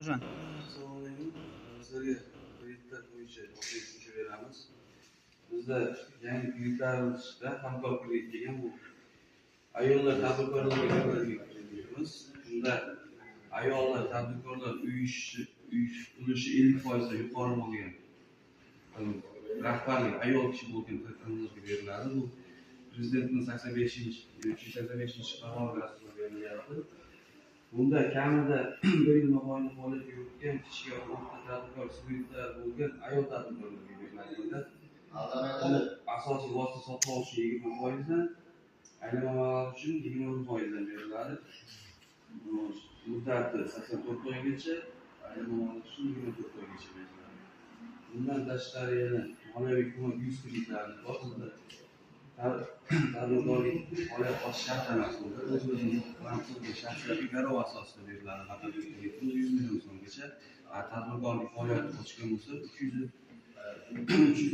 Bobjon. Assalomu alaykum. Sizlarga kreditlar bo'yicha tushuncha beramiz. Bizda yangi kreditlarimizda hamkor kredit degan bu ayollar tadbirkorlarga beramiz. Bunda ayollar tadbirkorlar uy ulushi 50% yuqori bo'lgan rahbarlik ayol kishi bo'lgan tadbirkorlarga beriladi. Bu Prezidentning 85-385 qarori asosida berilyapti. Bunda kamida 1 yil mobaynida faoliyat yuritgan kichik va o'rta tadbirkor subyektlar bo'lgan ayol tadbirkorlarga beriladi. Asosiy vosita sotuvchi 20%dan, aylana mablag'i uchun 20% beriladi. Muddati 84 oygacha, aylana mablag'i uchun 24 oygacha beriladi. Bundan tashqari yana moliyaviy ko'mak 100 kreditlarni bor. Tadbirkorlik faoliyat ochish shartnomasi bo'ladi. O'z-o'zini fransuzcha shaxslarga garov asosida beriladi. Faqat 100 million so'mgacha tadbirkorlik faoliyat ochgan bo'lsa 300